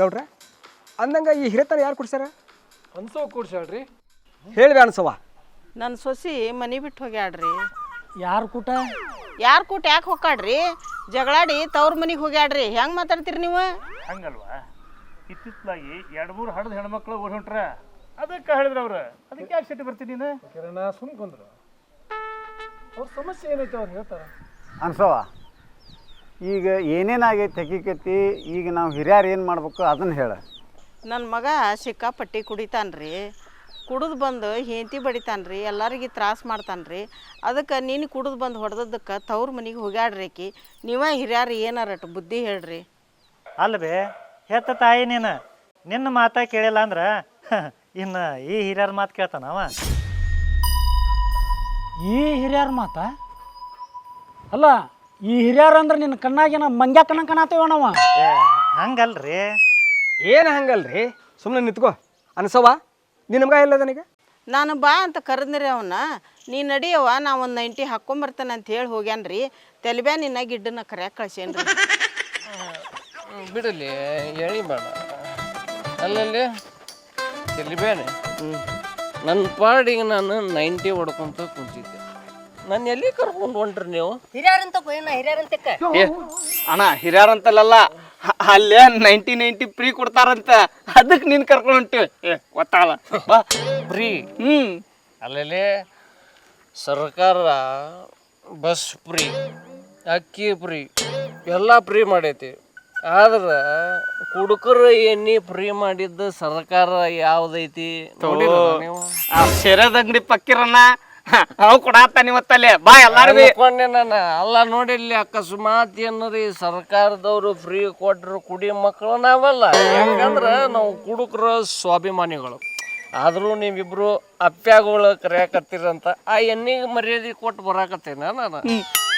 ಗೌಡ್ರ ಅಂದಂಗೆ ಈ ಹಿರೇತನ ಯಾರು ಕುಡ್ಸ್ಯಾರ? ಅನ್ಸೋ ಕೂಡ್ಸಾಳ್ರಿ. ಹೇಳಿ ಅನ್ಸವ. ನನ್ನ ಸೊಸಿ ಮನೆ ಬಿಟ್ಟು ಹೋಗ್ಯಾಡ್ರಿ. ಯಾರು ಕೂಟ ಯಾಕೆ ಹೋಗಾಡ್ರಿ? ಜಗಳಾಡಿ ತವ್ರ ಮನೆಗೆ ಹೋಗ್ಯಾಡ್ರಿ. ಹೆಂಗೆ ಮಾತಾಡ್ತೀರಿ ನೀವು? ಹಂಗಲ್ವಾ, ಇತ್ತಿತ್ತಲಾಗಿ 2-3 ಹಡದ ಹೆಣ್ಮಕ್ಳು ಓಡಿ ಹೊಂಟ್ರ, ಅದಕ್ಕೆ ಹೇಳಿದ್ರ ಅವ್ರು. ಅದಕ್ಕೆ ಯಾಕೆ ಸಿಟ್ಟು ಬರ್ತೀನಿ ನೀನು? ಕಿರಣ ಸುಮ್ಕೊಂಡ್ರು. ಅವ್ರ ಸಮಸ್ಯೆ ಏನೈತೆ ಅವ್ರು ಹೇಳ್ತಾರ. ಅನ್ಸವ, ಈಗ ಏನೇನಾಗೈತೆ ಹಕ್ಕಿಕತಿ, ಈಗ ನಾವು ಹಿರಿಯರು ಏನು ಮಾಡ್ಬೇಕು ಅದನ್ನು ಹೇಳ. ನನ್ನ ಮಗ ಸಿಕ್ಕಾಪಟ್ಟಿ ಕುಡಿತಾನ್ರಿ. ಕುಡಿದು ಬಂದು ಹೆಂಡತಿ ಬಡಿತಾನ್ರಿ, ಎಲ್ಲರಿಗೆ ತ್ರಾಸ ಮಾಡ್ತಾನ್ರಿ. ಅದಕ್ಕೆ ನೀನು ಕುಡಿದು ಬಂದು ಹೊಡೆದಕ್ಕೆ ತವ್ರ ಮನೆಗೆ ಹೋಗ್ಯಾಡ್ರಿ. ನೀವೇ ಹಿರಿಯರು ಏನಾರಟ್ಟು ಬುದ್ಧಿ ಹೇಳ್ರಿ. ಅಲ್ವೇ ಹೆತ್ತ ತಾಯಿ, ನೀನು ನಿನ್ನ ಮಾತಾ ಕೇಳಿಲ್ಲ ಅಂದ್ರೆ ಇನ್ನು ಈ ಹಿರಿಯರ ಮಾತು ಕೇಳ್ತಾನವ. ಈ ಹಿರಿಯರ ಮಾತ ಅಲ್ಲ, ಈ ಹಿರಿಯರು ಅಂದ್ರೆ ನಿನ್ನ ಕಣ್ಣಾಗೇನ ಮಂಗ್ಯಾ ಕಣ್ಣ ಕಾಣತ್ತೇವ ನಾವು. ಹಂಗಲ್ರಿ. ಏನು ಹಂಗಲ್ರಿ? ಸುಮ್ಮನೆ ನಿಂತ್ಕೋ. ಅನ್ಸವ, ನಿನ್ನ ಮಗ ಇಲ್ಲ ನನಗೆ? ನಾನು ಬಾ ಅಂತ ಕರೆದ್ರಿ ಅವನ್ನ. ನೀ ನಡಿಯವ, ನಾ ಒಂದು 90 ಹಾಕ್ಕೊಂಬರ್ತೇನೆ ಅಂತ ಹೇಳಿ ಹೋಗ್ಯಾನ್ರಿ. ತೆಲಿಬ್ಯಾ ನಿನ್ನ ಗಿಡ್ಡನ್ನ ಕರ್ಯಾಕೆ ಕಳ್ಸೇನ್ರಿ. ಬಿಡಲಿ, ಎಳಿಬೇಡ. ಅಲ್ಲಲ್ಲಿ ತೆಲಿಬ್ಯಾನೆ ನನ್ನ ಪಾಡಿಗೆ ನಾನು 90 ಹೊಡ್ಕೊಂತ ಕುಂತಿದ್ದೆ. ನಾನು ಎಲ್ಲಿ ಕರ್ಕೊಂಡು ಹೊಂಟ್ರಿ ನೀವು? ಅಣ್ಣ ಹಿರಿಯರಂತಲ್ಲ, ಅಲ್ಲೇ 90 ಫ್ರೀ ಕೊಡ್ತಾರಂತ, ಅದಕ್ಕೆ ನೀನು ಕರ್ಕೊಂಡು ಹೊಂಟಿವಿ. ಗೊತ್ತಾಗಲ್ಲ ಫ್ರೀ? ಅಲ್ಲಲ್ಲಿ ಸರ್ಕಾರ ಬಸ್ ಫ್ರೀ, ಅಕ್ಕಿ ಫ್ರೀ, ಎಲ್ಲ ಫ್ರೀ ಮಾಡೈತಿ. ಆದ್ರೆ ಕುಡುಕರು ಎಣ್ಣೆ ಫ್ರೀ ಮಾಡಿದ್ದು ಸರ್ಕಾರ ಯಾವ್ದೈತಿ ನೋಡಿಲ್ಲ ನೀವು? ಶೇರದ ಅಂಗಡಿ ಪಕ್ಕಿರನ್ನ ಅವು ಕೊಡಾತ ನೀವತ್ತಲ್ಲೇ ಬಾ ಎಲ್ಲಾರು ಕೊಂಡೆ ನಾನು. ಅಲ್ಲ ನೋಡಿಲ್ಲಿ ಅಕಸ್ಮಾತ್ ಏನ್ರಿ ಸರ್ಕಾರದವ್ರು ಫ್ರೀ ಕೊಟ್ರು ಕುಡಿ ಮಕ್ಕಳು ನಾವಲ್ಲ. ಯಾಕಂದ್ರೆ ನಾವು ಕುಡುಕರು ಸ್ವಾಭಿಮಾನಿಗಳು. ಆದರೂ ನೀವಿಬ್ರು ಅಪ್ಪ್ಯಾಗಳು ಕರೆಯಾಕತ್ತೀರಂತ ಆ ಎಣ್ಣಿಗೆ ಮರ್ಯಾದೆ ಕೊಟ್ಟು ಬರಾಕತ್ತೇನ ನಾನು.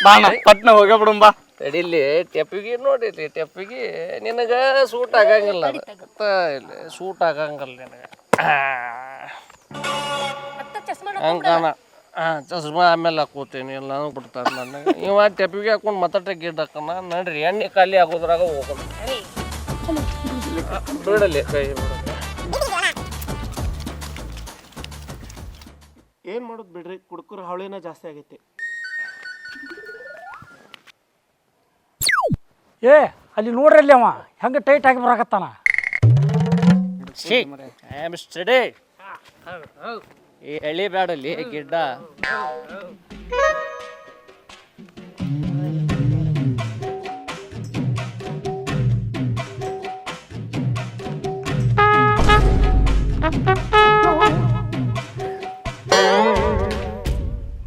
ಬಾಣ ಪಟ್ನ ಹೋಗೇ ಬಿಡುಂಬಾ. ತಡಿಲಿ, ಟೆಪ್ಪಿಗೆ ನೋಡಿರಿ, ಟೆಪ್ಪಿಗೆ ನಿನಗೆ ಸೂಟ್ ಆಗಂಗಿಲ್ಲ. ಇಲ್ಲಿ ಸೂಟ್ ಆಗಂಗಿಲ್ಲ ನಿನಗೆ. ಹಂಗಾನ ಚಸ್ಮಾ ಆಮೇಲೆ ಹಾಕೋತೀನಿ, ಎಲ್ಲಾನು ಬಿಡ್ತಾರೆ ನನಗೆ. ಇವ ಟೆಪ್ಪಿಗೆ ಹಾಕೊಂಡು ಮತ್ತಟ ಗಿಡ್ ಹಾಕೋಣ. ನಡ್ರಿ, ಎಣ್ಣೆ ಖಾಲಿ ಆಗೋದ್ರಾಗ ಹೋಗೋಣ. ಬಿಡಲಿ ಕೈ ಏನು ಮಾಡೋದು ಬಿಡ್ರಿ, ಕುಡ್ಕರ ಹಾವಳಿನ ಜಾಸ್ತಿ ಆಗೈತಿ. ಏ ಅಲ್ಲಿ ನೋಡ್ರಲ್ಲಿ ಅವ ಹೆಂಗೆ ಟೈಟ್ ಆಗಿ ಬರಾಕತ್ತಾನ. ಸ್ಟಡಿ ಎಳಿಬೇಡಲಿ ಗಿಡ್ಡ.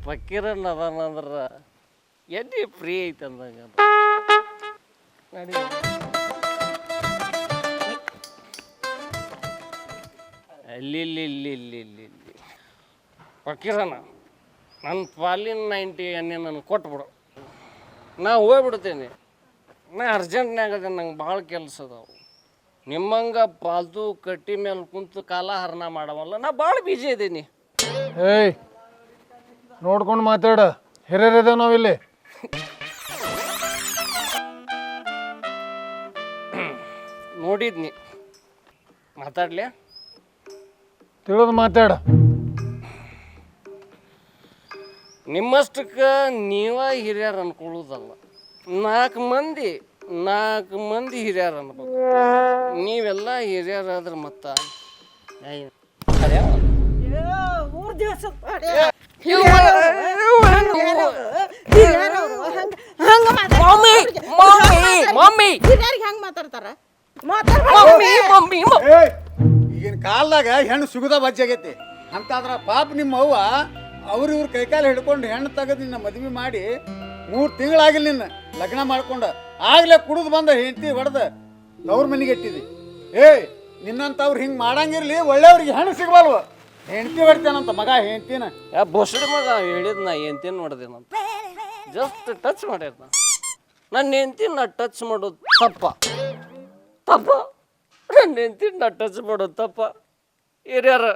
ಫಕೀರನ್ ಅದಾನಂದ್ರ ಎಲ್ಲಿ ಫ್ರೀ ಐತೆ ಅಂದಂಗ. ಅಲ್ಲಿ ಫಕೀರನ ನನ್ನ ಪಾಲಿನ 90 ಎಣ್ಣೆ ನನಗೆ ಕೊಟ್ಬಿಡು, ನಾ ಹೋಗ್ಬಿಡ್ತೇನೆ. ನಾ ಅರ್ಜೆಂಟ್ನಾಗದೆ, ನಂಗೆ ಭಾಳ ಕೆಲಸ ಅದಾವು. ನಿಮ್ಮಂಗೆ ಪಾಲ್ತು ಕಟ್ಟಿ ಮೇಲೆ ಕುಂತು ಕಾಲ ಹರಣ ಮಾಡವಲ್ಲ, ನಾ ಭಾಳ ಬಿಜಿ ಇದ್ದೀನಿ. ಏಯ್ ನೋಡ್ಕೊಂಡು ಮಾತಾಡ, ಹಿರಿಯರಿದ್ದೇವೆ ನಾವಿಲ್ಲಿ. ನೋಡಿದ್ನಿ, ಮಾತಾಡ್ಲಿ? ತಿಳಿದು ಮಾತಾಡ. ನಿಮ್ಮಷ್ಟಕ್ಕೆ ನೀವ ಹಿರಿಯರು ಅನ್ಕೊಳ್ಳೋದಲ್ಲ, 4 ಮಂದಿ ಹಿರಿಯರು ಅನ್ಬೇಕು. ನೀವೆಲ್ಲ ಹಿರಿಯರಾದ್ರೆ ಮತ್ತ ಈಗಿನ ಕಾಲದಾಗ ಹೆಣ್ಣು ಸಿಗುದ ಬಜ್ಜಾಗೈತಿ ಅಂತಾದ್ರ ಪಾಪ ನಿಮ್ಮ ಅವ್ವ ಇವ್ರ ಕೈಕಾಲು ಹಿಡ್ಕೊಂಡು ಹೆಣ್ಣು ತೆಗೆದು ನಿನ್ನ ಮದುವೆ ಮಾಡಿ 3 ತಿಂಗಳಾಗಿಲ್ಲ ನಿನ್ನ ಲಗ್ನ ಮಾಡ್ಕೊಂಡು ಆಗ್ಲೇ ಕುಡಿದು ಬಂದ ಹೆಂಡತಿ ಹೊಡೆದ ಅವ್ರ ಮನೆಗೆ ಇಟ್ಟಿದಿ. ನಿನ್ನಂತವ್ರು ಹಿಂಗೆ ಮಾಡಂಗಿರ್ಲಿ, ಒಳ್ಳೆಯವ್ರಿಗೆ ಹೆಣ್ಣು ಸಿಗಬಲ್ವ. ಹೆಂಡತಿ ಹೊಡ್ತೇನಂತ ಮಗ ಹೆಂಡತಿನ. ಬೊಸಡಿ ಮಗ ಹೇಳಿದ್ ನಾ ಹೆಂಡ್ತಿನ ನೋಡ್ದೇನಂತ. ಜಸ್ಟ್ ಟಚ್ ಮಾಡ್ಯಾರ. ನನ್ನ ಹೆಂಡ್ತಿನ ನಾ ಟಚ್ ಮಾಡೋದು ತಪ್ಪ. ನನ್ನ ಹೆಂಡ್ತಿನ ನಾ ಟಚ್ ಮಾಡೋದು ತಪ್ಪ. ಹಿರಿಯರ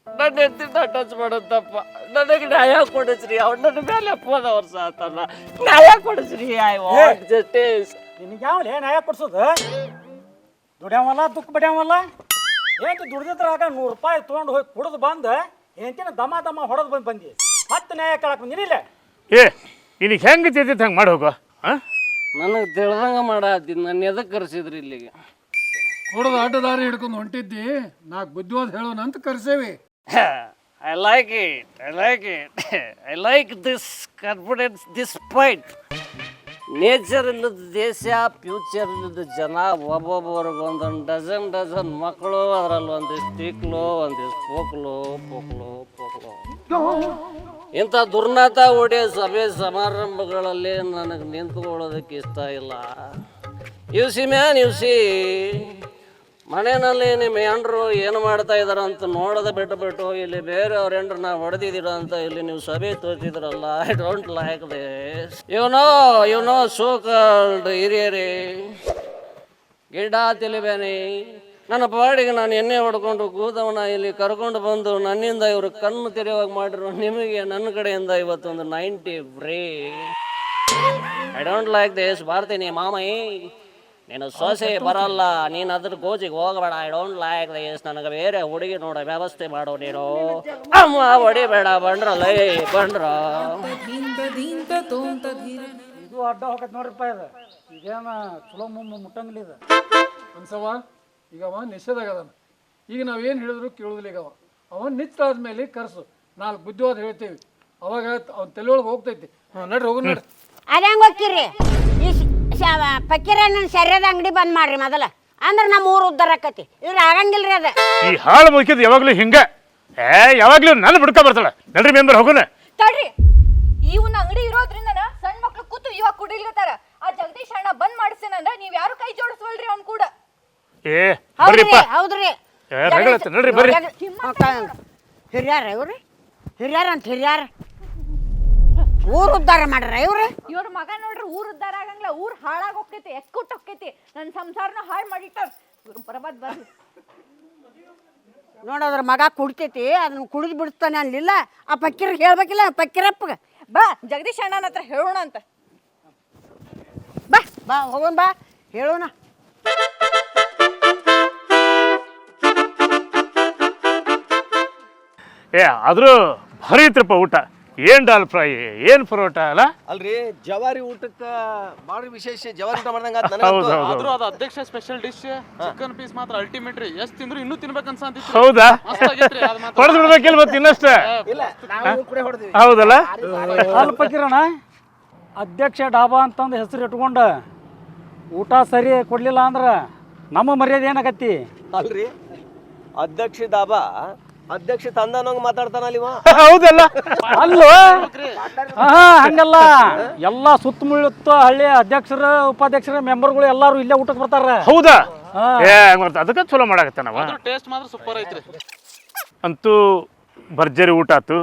ನನ್ನ ಹೆಂಡ್ತಿನ ನಾ ಟಚ್ ಮಾಡೋದು ತಪ್ಪ. ನನಗೆ ನ್ಯಾಯ ಕೊಡಿಸ್ರಿ. ಅವ್ರು ನನ್ನ ಮೇಲೆ ಅಪ್ಪದ ವರ್ಷ ಆತಲ್ಲ, ನ್ಯಾಯ ಕೊಡಿಸ್ರಿ. I want justice. ನಿನಗೆ ಯಾವ ನ್ಯಾಯ ಕೊಡ್ಸೋದು? ದುಡ್ಯಾವಲ್ಲ ದುಃಖ ಬಡ್ಯಾವಲ್ಲ ఏంటి ದುಡ್ದಿದ್ರಾಗ 100 ರೂಪಾಯಿ ತೊಗೊಂಡು ಹೋಗಿ ಕುಡಿದು ಬಂದು ఏంತಿನ ದಮ ದಮ ಹೊಡೆದು ಬಂದು ಮತ್ತೆ ನ್ಯಾಯ ಕೇಳಕ್ಕೆ ಬಂದಿನಿಲ್ಲ ಏ ನಿನಗೆ ಹೆಂಗೆ ತಿಂತಿತ್ತು ಹಂಗೆ ಮಾಡಿ ಹೋಗೋ ಹಾಂ ನನಗೆ ತಿಳ್ದಂಗೆ ಮಾಡತ್ತೀನಿ ನನ್ನ ಎದಕ್ಕೆ ಕರೆಸಿದ್ರಿ ಇಲ್ಲಿಗೆ ಹೊಡೆದು ಆಟದಾರಿ ಹಿಡ್ಕೊಂಡು ಹೊಂಟಿದ್ದಿ ನಾಲ್ಕು ಬುದ್ಧಿವಾದ ಹೇಳೋಣ ಅಂತ ಕರ್ಸೇವಿ I like it. I like this confidence, this fight. Nature ಇಲ್ಲದ ದೇಶ, ಫ್ಯೂಚರ್ ಇಲ್ಲದ ಜನ, ಒಬ್ಬೊಬ್ಬರಿಗೆ ಒಂದೊಂದು ಡಜನ್ ಮಕ್ಕಳು, ಅದರಲ್ಲಿ ಒಂದಿಷ್ಟು ಟಿಕ್ಲು, ಒಂದಿಷ್ಟು ಪೋಕ್ಲು. ಇಂಥ ದುರ್ನಾತ ಹೊಡೆಯೋ ಸಭೆ ಸಮಾರಂಭಗಳಲ್ಲಿ ನನಗೆ ನಿಂತ್ಕೊಳ್ಳೋದಕ್ಕೆ ಇಷ್ಟ ಇಲ್ಲ. ಯು ಸಿ ಮನೆಯಲ್ಲಿ ನಿಮ್ಮ ಹೆಂಡ್ರು ಏನು ಮಾಡ್ತಾ ಇದಾರ ಅಂತ ನೋಡೋದು ಬಿಟ್ಟು ಇಲ್ಲಿ ಬೇರೆಯವ್ರ ಹೆಂಡ್ರನ್ನ ಹೊಡೆದಿದ್ದೀರ ಅಂತ ಇಲ್ಲಿ ನೀವು ಸಭೆ ತೋರಿಸಿದ್ರಲ್ಲ. I don't like this. You know so called ಹಿರಿಯರೇ, ಗಿಡ ತಿಳಿಬೇನೆ, ನನ್ನ ಪಾಡಿಗೆ ನಾನು ಎಣ್ಣೆ ಹೊಡ್ಕೊಂಡು ಕೂದವನ ಇಲ್ಲಿ ಕರ್ಕೊಂಡು ಬಂದು ನನ್ನಿಂದ ಇವರು ಕಣ್ಣು ತೆರೆಯುವಾಗ ಮಾಡಿರೋ ನಿಮಗೆ ನನ್ನ ಕಡೆಯಿಂದ ಇವತ್ತೊಂದು 90 free. I don't like this. ಬರ್ತೀನಿ ಮಾಮೈ, ನೀನು ಸೊಸೆ ಬರಲ್ಲ, ನೀನು ಅದ್ರ ಗೋಜಿಗೆ ಹೋಗಬೇಡ. I don't like this. ನನಗೆ ಬೇರೆ ಹುಡುಗಿ ನೋಡೋ ವ್ಯವಸ್ಥೆ ಮಾಡೋ ನೀನು. ಅಮ್ಮ ಹೊಡಿಬೇಡ ಬಂಡ್ರಲ್ಲ, ಬಂಡ್ರ ಇದು ಅಡ್ಡ ಹೋಗತ್ತೆ ನೋಡ್ರಿಪ್ಪ. ಇದು ಇದೇನ ಚಲೋ ಮುಟ್ಟಂಗಿಲ್ಲ ಇದು ಅನ್ಸವ. ಈಗ ಅವ ನಿಷೇಧಾಗದಾನ. ಈಗ ನಾವೇನು ಹೇಳಿದ್ರು ಕೇಳೋದಿಲ್ಲ. ಈಗ ಅವ ನಿಶ್ಚಿತಾದ್ಮೇಲೆ ಕರ್ಸು, 4 ಬುದ್ಧಿವಾದ ಹೇಳ್ತೇವಿ. ಅವಾಗ ಅವ್ನ ತಲೆಯೊಳಗೆ ಹೋಗ್ತೈತಿ. ನಡ್ರಿ ಹೋಗು ನಡ್ರಿ. ಅದ ಹೆಂಗೆ ಹೋಗ್ತೀರಿ? ಈ ಪಕ್ಕೀರನ್ನ ಸರಿಯಾದ ಅಂಗಡಿ ಬಂದ್ ಮಾಡ್ರಿ ಮೊದಲ, ಅಂದ್ರೆ ನಮ್ಮ ಊರು ಉದ್ದಾರ ಆಕತಿ. ಇದ್ರ ಆಗಂಗಿಲ್ರಿ ಅದ. ಈ ಹಾಳು ಮುಗಿದ್ ಯಾವಾಗಲೂ ಹಿಂಗೆ ಯಾವಾಗಲೂ ನನ್ನ ಬಿಡ್ಕೊ ಬರ್ತಾಳೆ. ನಡ್ರಿ ಮೆಂಬರ್ ಹೋಗೋಣ. ತಡ್ರಿ, ಇವನ್ ಅಂಗಡಿ ಇರೋದ್ರಿಂದ ಸಣ್ಣ ಮಕ್ಳು ಕೂತು ಇವಾಗ ಕುಡಿಲಿಕತ್ತಾರ. ಆ ಜಗದೀಶ್ ಅಣ್ಣ ಬಂದ್ ಮಾಡಿಸ್ತೇನಂದ್ರ ನೀವ್ ಯಾರು ಕೈ ಜೋಡಿಸ್ವಲ್ರಿ ಅವ್ನ್ ಕೂಡ. ಏ ಬರ್ರಿಪ್ಪ. ಹೌದ್ರಿ, ನಡ್ರಿ ಬರ್ರಿ. ಹಿರಿಯಾರ ಇವ್ರಿ, ಹಿರಿಯಾರ ಅಂತ ಹಿರಿಯಾರ ಊರು ಉದ್ದಾರ ಮಾಡ್ರ ಇವ್ರು. ಇವ್ರ ಮಗ ನೋಡ್ರಿ ಊರ್ ಉದ್ದಾರ ಆಗಂಗಿಲ್ಲ, ಊರ್ ಹಾಳಾಗ ಹೋಗ್ತೈತಿ, ಎಕ್ಕುಟ್ ಹೋಗ್ತೈತಿ, ನನ್ನ ಸಂಸಾರನ ಹಾಳು ಮಾಡಿಟ್ಟಾರ ಇವ್ರು. ಬರಬಾದ್ ಬರ್ರಿ. ನೋಡೋದ್ರ ಮಗ ಕುಡ್ತೈತಿ, ಅದನ್ನ ಕುಡಿದು ಬಿಡ್ತಾನೆ ಅನ್ಲಿಲ್ಲ. ಆ ಪಕ್ಕೀರಿಗೆ ಹೇಳ್ಬೇಕಿಲ್ಲ, ಪಕ್ಕೀರಪ್ಪಗ. ಬಾ ಜಗದೀಶ್ ಅಣ್ಣನ ಹತ್ರ ಹೇಳೋಣ ಅಂತ. ಬಾ ಬಾ ಹೋಗೋಣ, ಬಾ ಹೇಳೋಣ. ಏ ಆದರೂ ಭಾರಿ ಇತ್ರಪ್ಪ ಊಟ. ಏನು ದಾಲ್ ಫ್ರೈ, ಏನು ಪರೋಟ ಅಲ್ಲ. ಅಲ್ರಿ ಜವಾರಿ ಊಟಕ್ಕೆ ಭಾಳ ವಿಶೇಷ. ಜವಾರಿ ಊಟ ಮಾಡ್ದಂಗ ಆದ್ರೂ ಅದು ಅಧ್ಯಕ್ಷ ಸ್ಪೆಷಲ್ ಡಿಶ್. ಚಿಕನ್ ಪೀಸ್ ಮಾತ್ರ ಅಲ್ಟಿಮೇಟ್ ರೀ. ಎಷ್ಟು ತಿಂದ್ರು ಇನ್ನೂ ತಿನ್ಬೇಕನ್ಸ ಅಂತಿತ್ತು. ಹೌದಾ? ಹೊಡೆದು ಬಿಡ್ಬೇಕಿಲ್ಲ ಮತ್ತೆ ಇನ್ನಷ್ಟೇ. ಹೌದಲ್ಲ? ಅಲ್ಪ ಕಿರಣ, ಅಧ್ಯಕ್ಷ ಡಾಬಾ ಅಂತಂದು ಹೆಸರು ಇಟ್ಕೊಂಡು ಊಟ ಸರಿ ಕೊಡ್ಲಿಲ್ಲ ಅಂದ್ರೆ ನಮ್ಮ ಮರ್ಯಾದೆ ಏನಾಗತ್ತಿ? ಅಲ್ರಿ ಅಧ್ಯಕ್ಷ ದಾಬಾ ಅಧ್ಯಕ್ಷ ತಂದನಂಗ ಮಾತಾಡ್ತಾನ ಅಲ್ಲಿವ. ಹೌದಲ್ಲ? ಅಲ್ವ ಹಂಗಲ್ಲ. ಎಲ್ಲ ಸುತ್ತಮುತ್ತ ಹಳ್ಳಿ ಅಧ್ಯಕ್ಷರ ಉಪಾಧ್ಯಕ್ಷರ ಮೆಂಬರ್ಗಳು ಎಲ್ಲಾರು ಇಲ್ಲೇ ಊಟಕ್ಕೆ ಬರ್ತಾರ. ಹೌದಾ? ಅದಕ್ಕೆ ಚಲೋ ಮಾಡಾಕತ್ತ ನಾವ. ಟೇಸ್ಟ್ ಮಾತ್ರ ಸೂಪರ್ ಐತ್ರಿ. ಅಂತೂ ಭರ್ಜರಿ ಊಟ ಆತು,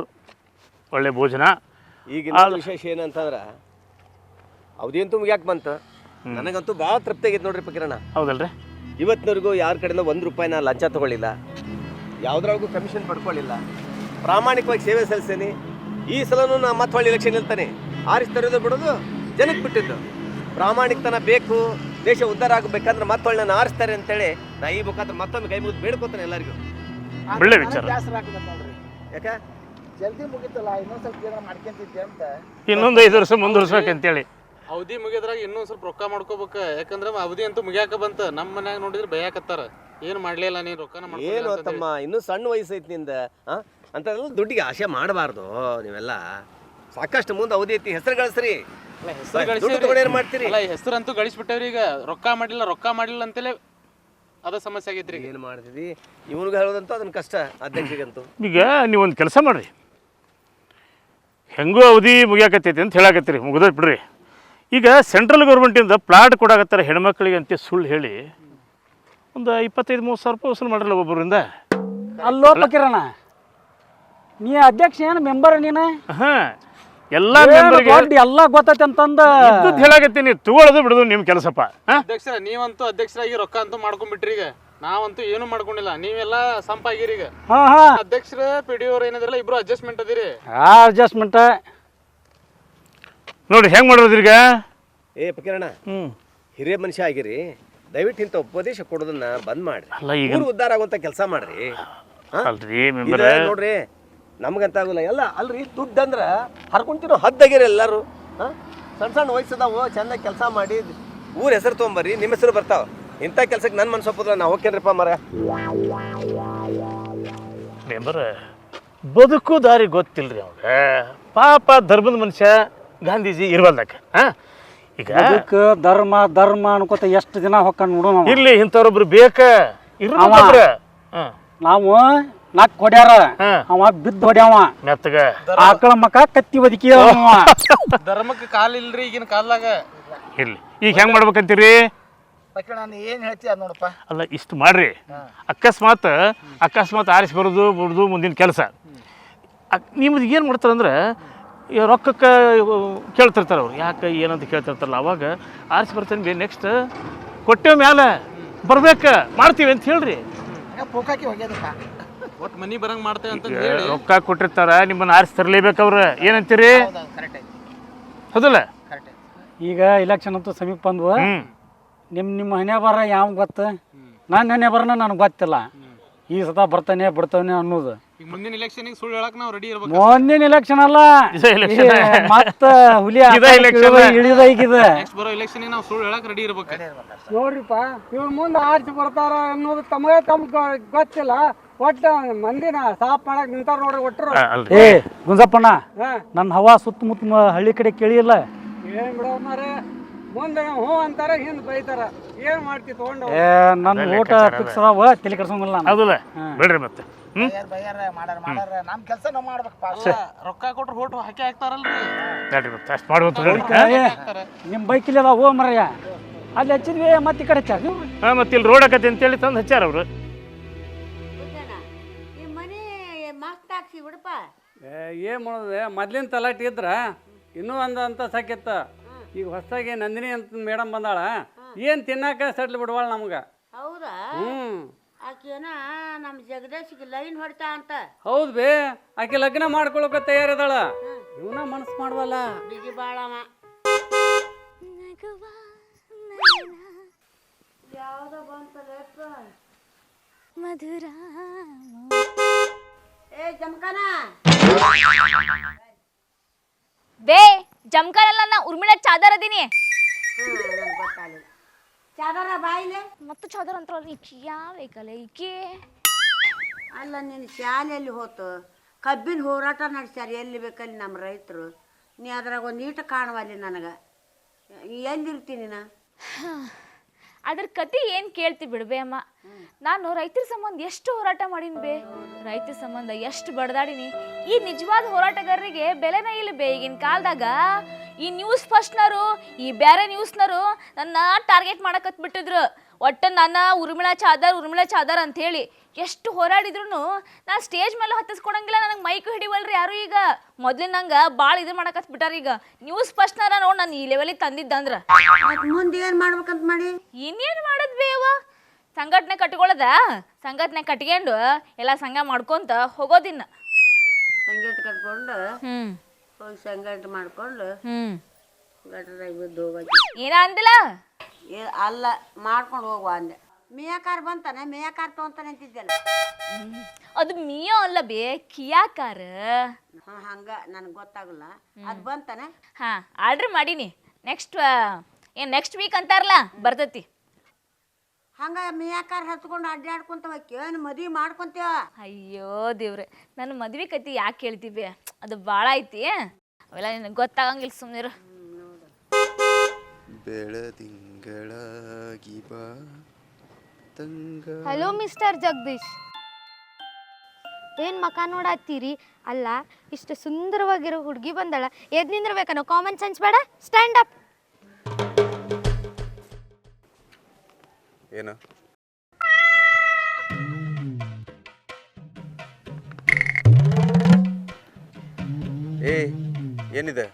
ಒಳ್ಳೆ ಭೋಜನ. ಈಗಿನ ವಿಶೇಷ ಏನಂತಂದ್ರ ಅವದೇಂತೂ ಮುಗ್ಯಾಕೆ ಬಂತು. ನನಗಂತೂ ಭಾಳ ತೃಪ್ತಿ ಆಗೈತೆ ನೋಡ್ರಿ ಪಕಿರಣ. ಹೌದಲ್ರಿ? ಇವತ್ತಿನವರೆಗೂ ಯಾರ ಕಡೆಯಿಂದ 1 ರೂಪಾಯಿನ ಲಂಚ ತಗೊಳ್ಳಿಲ್ಲ, ಯಾವುದ್ರೊಳಗೂ ಕಮಿಷನ್ ಪಡ್ಕೊಳ್ಳಿಲ್ಲ, ಪ್ರಾಮಾಣಿಕವಾಗಿ ಸೇವೆ ಸಲ್ಲಿಸ್ತೇನೆ. ಈ ಸಲನೂ ನಾ ಮತ್ತೆ ಹೊಳ್ಳಿ ಎಲೆಕ್ಷನ್ ನಿಲ್ತಾನೆ. ಆರಿಸ್ತರೋದು ಬಿಡೋದು ಜನಕ್ಕೆ ಬಿಟ್ಟಿದ್ದು. ಪ್ರಾಮಾಣಿಕತನ ಬೇಕು, ದೇಶ ಉದ್ಧಾರ ಆಗಬೇಕಂದ್ರೆ ಮತ್ತೆ ಹೊಳ್ಳಿ ನಾನು ಆರಿಸ್ತಾರೆ ಅಂತೇಳಿ ನಾ ಈ ಮುಖಾಂತರ ಮತ್ತೊಮ್ಮೆ ಕೈ ಮುಗಿದು ಬೇಡ್ಕೋತಾನೆ ಎಲ್ಲರಿಗೂ. ಒಳ್ಳೆ ವಿಚಾರ. ಯಾಕೆ ಜಲ್ದಿ ಮುಗಿತಲ್ಲ, ಇನ್ನೊಂದು ಸ್ವಲ್ಪ ಏನಾರ ಮಾಡ್ಕೊಂತಿದ್ದೆ ಅಂತ. ಇನ್ನೊಂದು 5 ವರ್ಷ ಮುಂದುವರ್ಸ್ಬೇಕಂತೇಳಿ ಅವಧಿ ಮುಗಿದ್ರಾಗ ಇನ್ನೊಂದು ಸ್ವಲ್ಪ ರೊಕ್ಕ ಮಾಡ್ಕೋಬೇಕು. ಯಾಕಂದ್ರೆ ಅವಧಿ ಅಂತೂ ಮುಗಿಯಾಕ ಬಂತ. ನಮ್ಮ ಮನ್ಯಾಗ ನೋಡಿದ್ರೆ ಬೈಯಾಕತ್ತಾರ, ಏನು ಮಾಡ್ಲಿಲ್ಲ ನೀನು ರೊಕ್ಕನ ಏನು ತಮ್ಮ ಇನ್ನೂ ಸಣ್ಣ ವಯಸ್ಸು ಐತಿ ನಿಂದ ಅಂತೆಲ್ಲ ದುಡ್ಡಿಗೆ ಆಸೆ ಮಾಡಬಾರ್ದು. ನೀವೆಲ್ಲ ಸಾಕಷ್ಟು ಮುಂದೆ ಅವಧಿ ಐತಿ, ಹೆಸರು ಗಳಿಸ್ರಿ. ಏನು ಮಾಡ್ತೀರಿ? ಹೆಸರಂತೂ ಗಳಿಸ್ಬಿಟ್ಟವ್ರಿ. ಈಗ ರೊಕ್ಕ ಮಾಡಿಲ್ಲ ಅಂತೇಳಿ ಅದ ಸಮಸ್ಯೆ ಆಗೈತ್ರಿ. ಏನು ಮಾಡ್ತಿದ್ವಿ ಇವನಿಗೆ ಹೇಳೋದಂತೂ ಅದನ್ನ ಕಷ್ಟ ಅಧ್ಯಕ್ಷರಿಗಂತೂ. ಈಗ ನೀವೊಂದು ಕೆಲಸ ಮಾಡ್ರಿ, ಹೆಂಗೂ ಅವಧಿ ಮುಗಿಯಾಕತ್ತೈತಿ ಅಂತ ಹೇಳಾಕತ್ತೀರಿ, ಮುಗಿದೋದು ಬಿಡ್ರಿ. ಈಗ ಸೆಂಟ್ರಲ್ ಗೌರ್ಮೆಂಟಿಂದ ಪ್ಲಾಟ್ ಕೊಡಾಕತ್ತಾರ ಹೆಣ್ಮಕ್ಳಿಗೆ ಅಂತ ಸುಳ್ಳು ಹೇಳಿ ಒಂದು 25-30 ಸಾವಿರ ರೂಪಾಯಿ ವಸೂಲು ಮಾಡಿರಲ್ಲ ಒಬ್ಬರಿಂದ. ಅಲ್ಲೋ ಪಕಿರಣ, ನೀ ಅಧ್ಯಕ್ಷ ಏನು ಮೆಂಬರ್ ನೀನು? ಹಾಂ, ಎಲ್ಲ ಮೆಂಬರ್ಗೆ ಎಲ್ಲ ಗೊತ್ತೈತೆ ಅಂತಂದ ಹೇಳಾಕತ್ತೀನಿ. ತಗೊಳ್ಳೋದು ಬಿಡೋದು ನಿಮ್ಮ ಕೆಲಸಪ್ಪ. ಅಧ್ಯಕ್ಷರ ನೀವಂತೂ ಅಧ್ಯಕ್ಷರಾಗಿ ರೊಕ್ಕ ಅಂತೂ ಮಾಡ್ಕೊಂಡ್ಬಿಟ್ರಿ. ಈಗ ನಾವಂತೂ ಏನು ಮಾಡ್ಕೊಂಡಿಲ್ಲ, ನೀವೆಲ್ಲ ಸಂಪಾಗಿರಿ. ಈಗ ಅಧ್ಯಕ್ಷರ ಪಿಡಿಯೋರು ಏನಿದ್ರಲ್ಲ ಇಬ್ರು ಅಡ್ಜಸ್ಟ್ಮೆಂಟ್ ಅದಿರಿ. ಅಡ್ಜಸ್ಟ್ಮೆಂಟ್ ನೋಡಿ ಹೆಂಗ್ ಮಾಡೋದ್ರೀಗ. ಏ ಪಕಿರಣ, ಹಿರಿಯ ಮನುಷ್ಯ ಆಗಿರಿ, ದಯವಿಟ್ಟು ಇಂಥ ಉಪದೇಶ ಕೊಡೋದನ್ನ ಬಂದ್ ಮಾಡ್ರಿ. ಅಲ್ಲ ಈಗ ಊರು ಉದ್ಧಾರ ಆಗುವಂತ ಕೆಲಸ ಮಾಡ್ರಿ. ಅಲ್ರಿ ಇದ ಮೆಂಬರ್ ನೋಡ್ರಿ ನಮ್ಗಂತ ಆಗುಲ್ಲ. ಎಲ್ಲ ಅಲ್ರಿ ದುಡ್ಡು ಅಂದ್ರ ಹರ್ಕೊಂತಿರೋ ಹದ್ದಾಗಿರಿ ಎಲ್ಲಾರು. ಸಣ್ಣ ಸಣ್ಣ ವಯಸ್ಸದಾವು ಚಂದ ಕೆಲಸ ಮಾಡಿ ಊರ ಹೆಸರು ತೊಗೊಂಬರ್ರಿ, ನಿಮ್ಮ ಹೆಸರು ಬರ್ತಾವ. ಇಂಥ ಕೆಲ್ಸಕ್ಕೆ ನನ್ನ ಮನ್ಸು ಒಪ್ಪೋದ್ರ ನಾ ಹೋಗ್ತೇನ್ರಿಪ್ಪ ಮರ. ಮೆಂಬರ್ ಬದುಕು ದಾರಿ ಗೊತ್ತಿಲ್ರಿ ಅವಾಗ. ಪಾಪ ಧರ್ಮದ ಮನುಷ್ಯ ಗಾಂಧೀಜಿ ಇರ್ಬಲ್ದಕ್ಕ. ಈಗ ಅದಕ್ಕೆ ಧರ್ಮ ಧರ್ಮ ಅನ್ಕೋತ ಎಷ್ಟು ದಿನ ಹೊಕ್ಕ ನೋಡೋಣ. ಇರ್ಲಿ ಇಂಥವ್ರೊಬ್ರು ಬೇಕ ನಾವು ನಾಕ್ ಹೊಡ್ಯಾರ, ಅವ ಬಿದ್ದು ಹೊಡ್ಯಾವ ಮೆತ್ತಗ ಆಕಳ ಮಕ ಕತ್ತಿ ಬದುಕಿ. ಧರ್ಮಕ್ಕೆ ಕಾಲಿಲ್ರಿ ಈಗಿನ ಕಾಲ್ದಾಗ. ಇರ್ಲಿ ಈಗ ಹೆಂಗ್ ಮಾಡ್ಬೇಕಂತೀರಿ? ನಾನು ಏನು ಹೇಳ್ತೀಯ ನೋಡಪ್ಪ. ಅಲ್ಲ ಇಷ್ಟು ಮಾಡ್ರಿ, ಅಕಸ್ಮಾತ್ ಆರಿಸಿ ಬರೋದು ಬಿಡೋದು ಮುಂದಿನ ಕೆಲಸ. ನಿಮ್ದು ಏನು ಮಾಡ್ತಾರಂದ್ರೆ ರೊಕ್ಕಕ್ಕೆ ಕೇಳ್ತಿರ್ತಾರೆ ಅವ್ರು, ಯಾಕೆ ಏನಂತ ಕೇಳ್ತಿರ್ತಾರಲ್ಲ. ಅವಾಗ ಆರಿಸಿ ಬರ್ತೇನೆ ನೆಕ್ಸ್ಟ್ ಕೊಟ್ಟೆ ಮ್ಯಾಲೆ ಬರ್ಬೇಕು ಮಾಡ್ತೀವಿ ಅಂತ ಹೇಳ್ರಿ. ಪೋಕಾಕಿ ಹೋಗ್ಯದಕ್ಕ ಒಟ್ಟು ಮನಿ ಬರಂಗ್ ಮಾಡ್ತೇವೆ ಅಂತ ಹೇಳಿ ರೊಕ್ಕ ಕೊಟ್ಟಿರ್ತಾರ, ನಿಮ್ಮನ್ನ ಆರಿಸಿ ತರಲೇಬೇಕು ಅವ್ರು. ಏನಂತೀರಿ? ಹೌದಲ್ಲ? ಈಗ ಇಲೆಕ್ಷನ್ ಅಂತೂ ಸಮೀಪ ಬಂದ್ವು. ನಿಮ್ಮ ಹಣೆ ಬರ ಯಾವ ಗೊತ್ತ? ನನ್ನ ಹಣೆ ಬರನ ನನಗೆ ಗೊತ್ತಿಲ್ಲ. ಈ ಸತ ಬರ್ತಾನೆ ಬಿಡ್ತಾನೆ ಅನ್ನೋದು. ಈಗ ಮುಂದಿನ ಇಲೆಕ್ಷನ್ ಸುಳ್ಳು ಹೇಳಕ್ ನಾವು ರೆಡಿ ಇರ್ಬೇಕು. ಮುಂದಿನ ಇಲೆಕ್ಷನ್ ಅಲ್ಲ, ಮತ್ತ ಹುಲಿ ಇಳಿದ ಈಗಿದೆ. ನೆಕ್ಸ್ಟ್ ಬರೋ ಇಲೆಕ್ಷನ್ ನಾವು ಸುಳ್ಳು ಹೇಳಕ್ ರೆಡಿ ಇರ್ಬೇಕು. ನೋಡ್ರಿಪ್ಪ, ಇವ್ರ ಮುಂದೆ ಆರಿಸಿ ಬರ್ತಾರ ಅನ್ನೋದು ತಮ್ಗೆ ಗೊತ್ತಿಲ್ಲ. ಒಟ್ಟು ಮಂದಿನ ಸಾಫ್ ಮಾಡಕ್ ನಿಂತಾರ ನೋಡ್ರಿ ಒಟ್ಟರು. ಏ ಗುಂಜಪ್ಪಣ್ಣ, ನನ್ನ ಹವಾ ಸುತ್ತಮುತ್ತ ಹಳ್ಳಿ ಕಡೆ ಕೇಳಿಲ್ಲ. ಏನ್ ಬಿಡೋ ಮಾರೇ, ಮುಂದೆ ಹ್ಞೂ ಅಂತಾರ, ಹಿಂದ್ ಬೈತಾರ. ಏನ್ ಮಾಡ್ತಿ ತಗೊಂಡು? ನನ್ನ ಓಟ ಫಿಕ್ಸ್ ಅದಾವ, ತಲೆ ಕೆಡ್ಸಂಗಿಲ್ಲ. ಹೌದಲ್ಲ? ಬಿಡ್ರಿ ಮತ್ತೆ ನಮ್ಮ ಕೆಲಸ ನಾವು ಮಾಡ್ಬೇಕಪ್ಪ. ರೊಕ್ಕ ಕೊಟ್ರು ಹೋಟು ಹಾಕಿ ಹಾಕ್ತಾರಲ್ರಿ. ಅಷ್ಟು ಮಾಡುವಂತ ನಿಮ್ಮ ಬೈಕಿಲ್ಲ ಅದಾವ ಮರಯ್ಯ, ಅಲ್ಲಿ ಹಚ್ಚಿದ್ವಿ ಮತ್ತೆ ಈ ಕಡೆ ಹಚ್ಚಾರ ನೀವು. ಮತ್ತೆ ಇಲ್ಲಿ ರೋಡ್ ಆಕತಿ ಅಂತೇಳಿ ತಂದು ಹಚ್ಚಾರ ಅವರು. ನಿಮ್ಮ ಮನೆ ಮಸ್ತ್ ಹಾಕ್ಸಿ ಬಿಡಪ್ಪ. ಏನ್ ಮಾಡೋದು, ಮೊದ್ಲಿನ ತಲಾಟಿ ಇದ್ರ ಇನ್ನೂ ಅಂತ ಸಾಕಿತ್ತ. ಈಗ ಹೊಸದಾಗಿ ನಂದಿನಿ ಅಂತ ಮೇಡಮ್ ಬಂದಾಳ, ಏನ್ ತಿನ್ನಾಕ ಸಡ್ಲಿ ಬಿಡವಾಳ ನಮ್ಗ. ಹೌದಾ? ಆಕೆನ ನಮ್ಮ ಜಗದೀಶ್ಗೆ ಲೈನ್ ಹೊಡ್ತಾ ಅಂತ. ಹೌದ್ ಬೇ, ಆಕೆ ಲಗ್ನ ಮಾಡ್ಕೊಳಕ ತಯಾರಿದಾಳ. ಇವನ ಮನಸ್ಸು ಮಾಡ್ವಲ್ಲ. ಬಿಗಿ ಬಾಳವ ಯಾವ್ದೋ ಬಂತಲ್ಲಪ್ಪ ಮಧುರ. ಏ ಜಮಖಾನ ಬೇ ಜಮಖಾನಲ್ಲ, ನಾ ಉರ್ಮಿಳಾ ಚಾದರ್ ಅದೀನಿ. ಗೊತ್ತಾಗಲಿಲ್ಲ. ಚಾದರ ಬಾಯಿಲೆ ಮತ್ತು ಚಾದರ್ ಅಂತಾರಲ್ಲ, ಈಕಿ ಯಾವ ಬೇಕಲ್ಲ ಈಕಿ. ಅಲ್ಲ, ನಿನ್ನ ಶಾಲೆಯಲ್ಲಿ ಹೋತು ಕಬ್ಬಿನ ಹೋರಾಟ ನಡೆಸ್ಯಾರ ಎಲ್ಲಿ ಬೇಕಲ್ಲಿ ನಮ್ಮ ರೈತರು. ನೀ ಅದ್ರಾಗ ಒಂದು ಈಟ ಕಾಣವಲ್ಲಿ ನನಗೆ. ಎಲ್ಲಿರ್ತೀನಿ ನಾ? ಅದ್ರ ಕತೆ ಏನು ಕೇಳ್ತಿ ಬಿಡ್ಬೇ ಅಮ್ಮ. ನಾನು ರೈತರ ಸಂಬಂಧ ಎಷ್ಟು ಹೋರಾಟ ಮಾಡೀನಿ ಬೇ, ರೈತರ ಸಂಬಂಧ ಎಷ್ಟು ಬಡ್ದಾಡಿನಿ. ಈ ನಿಜವಾದ ಹೋರಾಟಗಾರರಿಗೆ ಬೆಲೆನೇ ಇಲ್ಲ ಬೇ. ಈಗಿನ ಕಾಲದಾಗ ಈ ನ್ಯೂಸ್ ಫಸ್ಟ್ನರು, ಈ ಬೇರೆ ನ್ಯೂಸ್ನರು ನನ್ನ ಟಾರ್ಗೆಟ್ ಮಾಡಕತ್ ಬಿಟ್ಟಿದ್ರು. ಒಟ್ಟು ನನ್ನ ಉರ್ಮಿಳಾ ಚಾದರ್ ಅಂತ ಹೇಳಿ ಎಷ್ಟು ಹೋರಾಡಿದ್ರು ನಾನು ಸ್ಟೇಜ್ ಮೇಲೆ ಹತ್ತಿಸ್ಕೊಡಂಗಿಲ್ಲ. ನನಗೆ ಮೈಕ್ ಹಿಡಿವಲ್ರಿ ಯಾರು. ಈಗ ಮೊದ್ಲಿನ ನಂಗೆ ಭಾಳ ಇದು ಮಾಡಕತ್ ಬಿಟ್ಟಾರ. ಈಗ ನ್ಯೂಸ್ ಫಸ್ಟ್ನಾರ ನೋಡಿ ನಾನು ಈ ಲೆವೆಲಿಗೆ ತಂದಿದ್ದಂದ್ರ ಮುಂದೆ ಏನು ಮಾಡ್ಬೇಕಂತ ಮಾಡಿ? ಇನ್ನೇನು ಮಾಡೋದು ಬೇವ, ಸಂಘಟನೆ ಕಟ್ಕೊಳ್ಳೋದ. ಸಂಘಟನೆ ಕಟ್ಕೊಂಡು ಎಲ್ಲ ಸಂಘ ಮಾಡ್ಕೊಂತ ಹೋಗೋದಿನ್ನ. ಸಂಗೀತ ಕಟ್ಕೊಂಡು ಹೋಗಿ ಸಂಗಟ ಮಾಡ್ಕೊಂಡು ಗಟ್ರಾಗ ಬಿದ್ದು ಹೋಗೋದು. ಏನ ಅಂದಿಲ್ಲ? ಅಲ್ಲ, ಮಾಡ್ಕೊಂಡು ಹೋಗುವ ಅಂದೆ. ಮೇಯಾಕಾರ ಬಂತಾನೆ, ಮೇಯಾಕಾರ ತೊಗೊಂತಾನೆ ಅಂತಿದ್ದೆಲ್ಲ. ಅದು ಮಿಯೋ ಅಲ್ಲ ಬೇ, ಕಿಯಾಕಾರ. ಹಂಗ ನನಗೆ ಗೊತ್ತಾಗಲ್ಲ. ಅದು ಬಂತಾನೆ. ಹಾ, ಆರ್ಡ್ರ್ ಮಾಡೀನಿ. ನೆಕ್ಸ್ಟ್ ವೀಕ್ ಅಂತಾರಲ್ಲ, ಬರ್ತೈತಿ. ಹಂಗ ಮೇಯಾಕಾರ ಹಚ್ಕೊಂಡು ಅಡ್ಡಾಡ್ಕೊಂತ ಹೋಗ್ಯೇನು ಮದುವೆ ಮಾಡ್ಕೊಂತೇವ? ಅಯ್ಯೋ ದೇವ್ರೆ, ನನ್ನ ಮದ್ವೆ ಕತಿ ಯಾಕೆ ಕೇಳ್ತೀವಿ? ಅದು ಭಾಳ ಐತಿ, ಅವೆಲ್ಲ ನಿನಗೆ ಗೊತ್ತಾಗಂಗಿಲ್ಲ, ಸುಮ್ಮನಿರು. ಬೆಳದಿಂಗಳಾಗಿ ಬಾ ತಂಗ. ಹಲೋ ಮಿಸ್ಟರ್ ಜಗದೀಶ್, ಏನು ಮಕ ನೋಡತ್ತೀರಿ? ಅಲ್ಲ, ಇಷ್ಟು ಸುಂದರವಾಗಿರೋ ಹುಡುಗಿ ಬಂದಳ, ಎದ್ ನಿಂದ್ರಬೇಕನ್ನೋ ಕಾಮನ್ ಸೆನ್ಸ್ ಬೇಡ? Stand up. ಏನು ಏನಿದೆ?